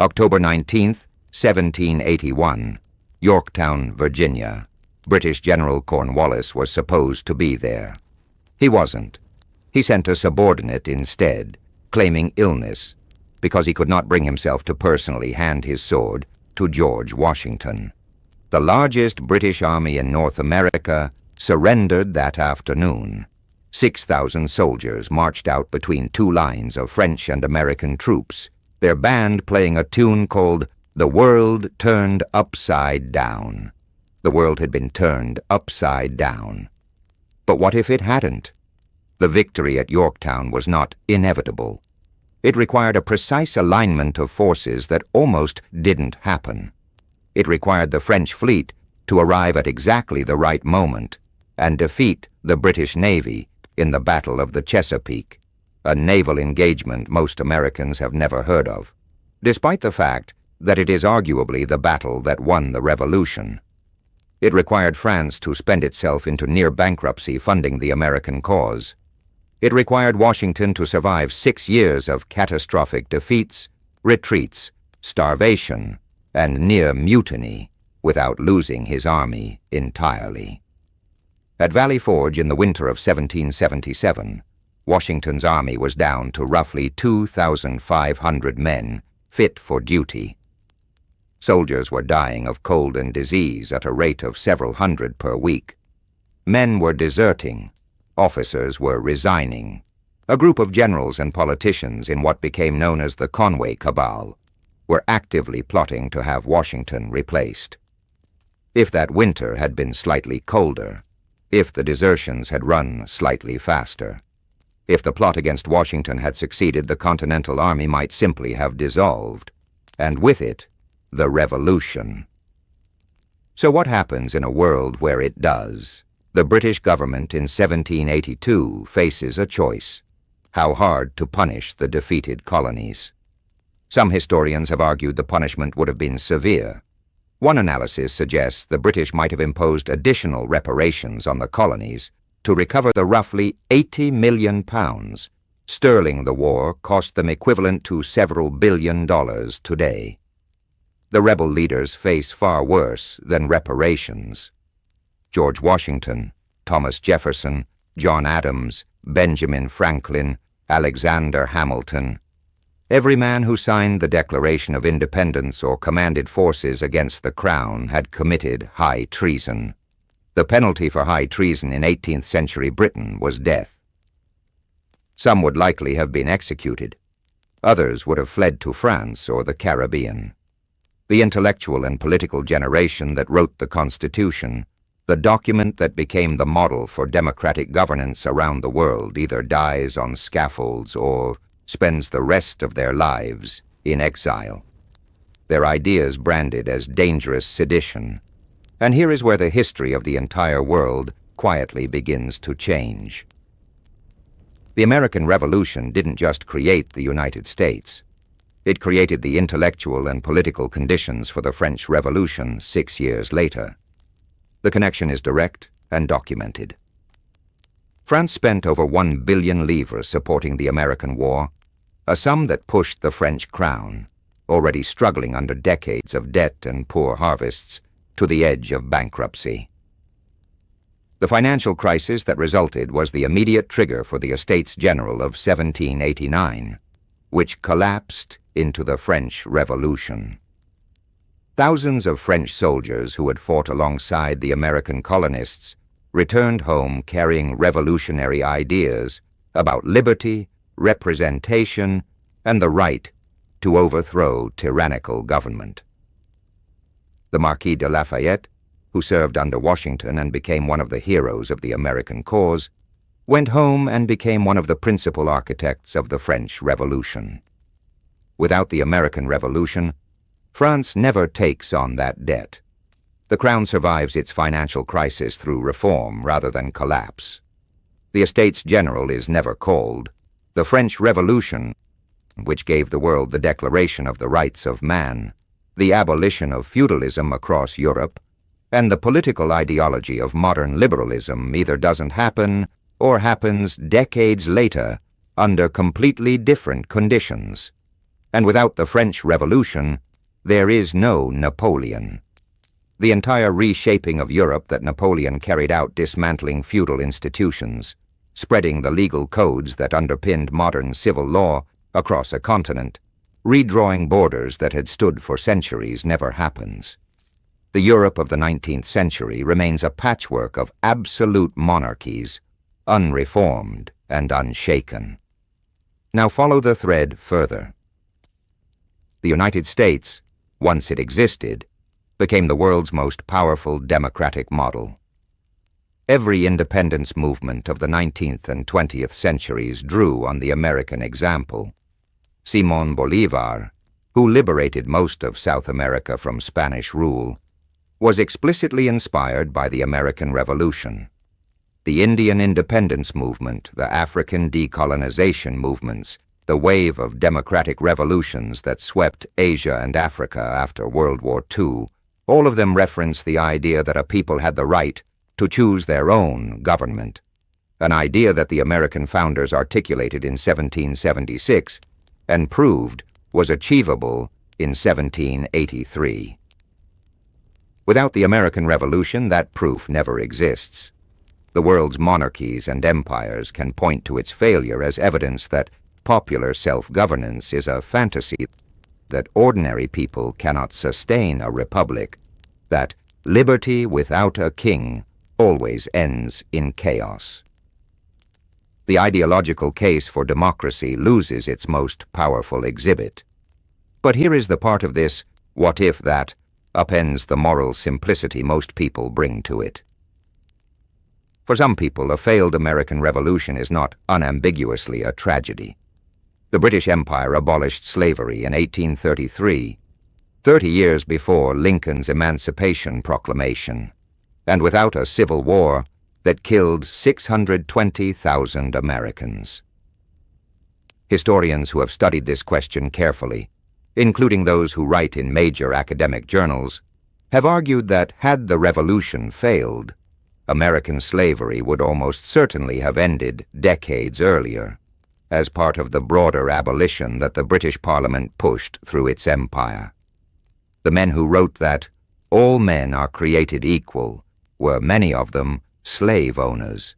October 19, 1781, Yorktown, Virginia. British General Cornwallis was supposed to be there. He wasn't. He sent a subordinate instead, claiming illness, because he could not bring himself to personally hand his sword to George Washington. The largest British army in North America surrendered that afternoon. 6,000 soldiers marched out between two lines of French and American troops, their band playing a tune called "The World Turned Upside Down." The world had been turned upside down. But what if it hadn't? The victory at Yorktown was not inevitable. It required a precise alignment of forces that almost didn't happen. It required the French fleet to arrive at exactly the right moment and defeat the British Navy in the Battle of the Chesapeake, a naval engagement most Americans have never heard of, despite the fact that it is arguably the battle that won the Revolution. It required France to spend itself into near bankruptcy funding the American cause. It required Washington to survive 6 years of catastrophic defeats, retreats, starvation, and near mutiny without losing his army entirely. At Valley Forge in the winter of 1777, Washington's army was down to roughly 2,500 men fit for duty. Soldiers were dying of cold and disease at a rate of several hundred per week. Men were deserting. Officers were resigning. A group of generals and politicians in what became known as the Conway Cabal were actively plotting to have Washington replaced. If that winter had been slightly colder, if the desertions had run slightly faster, if the plot against Washington had succeeded, the Continental Army might simply have dissolved, and with it, the Revolution. So what happens in a world where it does? The British government in 1782 faces a choice: how hard to punish the defeated colonies. Some historians have argued the punishment would have been severe. One analysis suggests the British might have imposed additional reparations on the colonies to recover the roughly £80 million. Sterling the war cost them equivalent to several $billion today. The rebel leaders face far worse than reparations. George Washington, Thomas Jefferson, John Adams, Benjamin Franklin, Alexander Hamilton. Every man who signed the Declaration of Independence or commanded forces against the Crown had committed high treason. The penalty for high treason in 18th century Britain was death. Some would likely have been executed. Others would have fled to France or the Caribbean. The intellectual and political generation that wrote the Constitution, the document that became the model for democratic governance around the world, either dies on scaffolds or spends the rest of their lives in exile. Their ideas branded as dangerous sedition. And here is where the history of the entire world quietly begins to change. The American Revolution didn't just create the United States. It created the intellectual and political conditions for the French Revolution 6 years later. The connection is direct and documented. France spent over 1 billion livres supporting the American war, a sum that pushed the French crown, already struggling under decades of debt and poor harvests, to the edge of bankruptcy. The financial crisis that resulted was the immediate trigger for the Estates General of 1789, which collapsed into the French Revolution. Thousands of French soldiers who had fought alongside the American colonists returned home carrying revolutionary ideas about liberty, representation, and the right to overthrow tyrannical government. The Marquis de Lafayette, who served under Washington and became one of the heroes of the American cause, went home and became one of the principal architects of the French Revolution. Without the American Revolution, France never takes on that debt. The Crown survives its financial crisis through reform rather than collapse. The Estates General is never called. The French Revolution, which gave the world the Declaration of the Rights of Man, the abolition of feudalism across Europe, and the political ideology of modern liberalism, either doesn't happen or happens decades later under completely different conditions. And without the French Revolution, there is no Napoleon. The entire reshaping of Europe that Napoleon carried out, dismantling feudal institutions, spreading the legal codes that underpinned modern civil law across a continent, redrawing borders that had stood for centuries, never happens. The Europe of the 19th century remains a patchwork of absolute monarchies, unreformed and unshaken. Now follow the thread further. The United States, once it existed, became the world's most powerful democratic model. Every independence movement of the 19th and 20th centuries drew on the American example. Simón Bolívar, who liberated most of South America from Spanish rule, was explicitly inspired by the American Revolution. The Indian independence movement, the African decolonization movements, the wave of democratic revolutions that swept Asia and Africa after World War II, all of them reference the idea that a people had the right to choose their own government, an idea that the American founders articulated in 1776 and proved was achievable in 1783. Without the American Revolution, that proof never exists. The world's monarchies and empires can point to its failure as evidence that popular self-governance is a fantasy, that ordinary people cannot sustain a republic, that liberty without a king always ends in chaos. The ideological case for democracy loses its most powerful exhibit. But here is the part of this what if that upends the moral simplicity most people bring to it. For some people, a failed American Revolution is not unambiguously a tragedy. The British Empire abolished slavery in 1833, 30 years before Lincoln's Emancipation Proclamation, and without a civil war that killed 620,000 Americans. Historians who have studied this question carefully, including those who write in major academic journals, have argued that had the revolution failed, American slavery would almost certainly have ended decades earlier, as part of the broader abolition that the British Parliament pushed through its empire. The men who wrote that all men are created equal were, many of them, slave owners.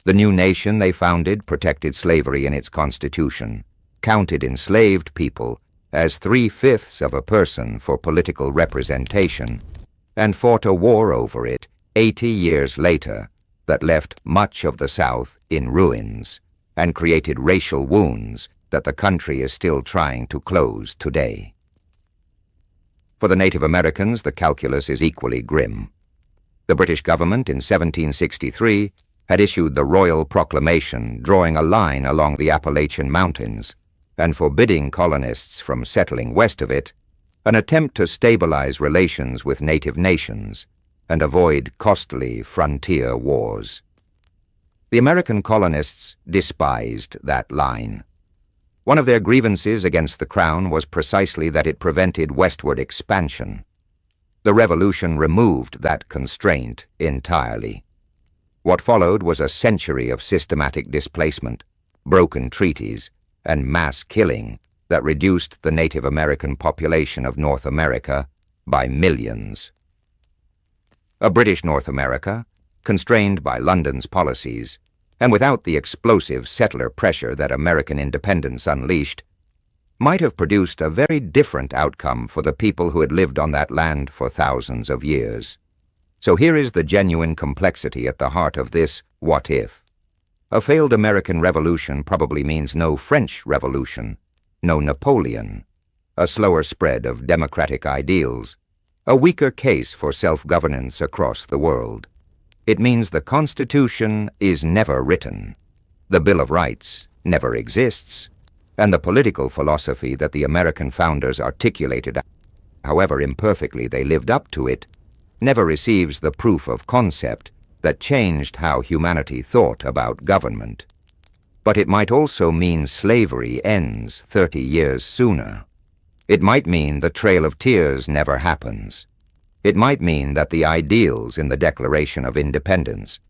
The new nation they founded protected slavery in its constitution, counted enslaved people as 3/5 of a person for political representation, and fought a war over it 80 years later that left much of the South in ruins and created racial wounds that the country is still trying to close today. For the Native Americans, the calculus is equally grim. The British government in 1763 had issued the Royal Proclamation drawing a line along the Appalachian Mountains and forbidding colonists from settling west of it, an attempt to stabilize relations with native nations and avoid costly frontier wars. The American colonists despised that line. One of their grievances against the Crown was precisely that it prevented westward expansion. The Revolution removed that constraint entirely. What followed was a century of systematic displacement, broken treaties, and mass killing that reduced the Native American population of North America by millions. A British North America, constrained by London's policies, and without the explosive settler pressure that American independence unleashed, might have produced a very different outcome for the people who had lived on that land for thousands of years. So here is the genuine complexity at the heart of this what if. A failed American Revolution probably means no French Revolution, no Napoleon, a slower spread of democratic ideals, a weaker case for self-governance across the world. It means the Constitution is never written, the Bill of Rights never exists, and the political philosophy that the American founders articulated, however imperfectly they lived up to it, never receives the proof of concept that changed how humanity thought about government. But it might also mean slavery ends 30 years sooner. It might mean the Trail of Tears never happens. It might mean that the ideals in the Declaration of Independence,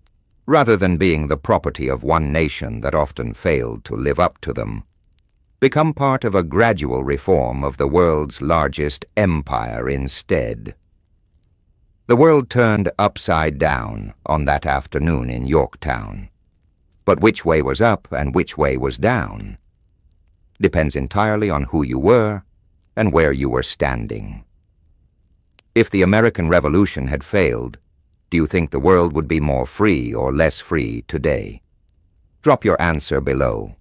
rather than being the property of one nation that often failed to live up to them, Become part of a gradual reform of the world's largest empire instead. The world turned upside down on that afternoon in Yorktown. But which way was up and which way was down depends entirely on who you were and where you were standing. If the American Revolution had failed, do you think the world would be more free or less free today? Drop your answer below.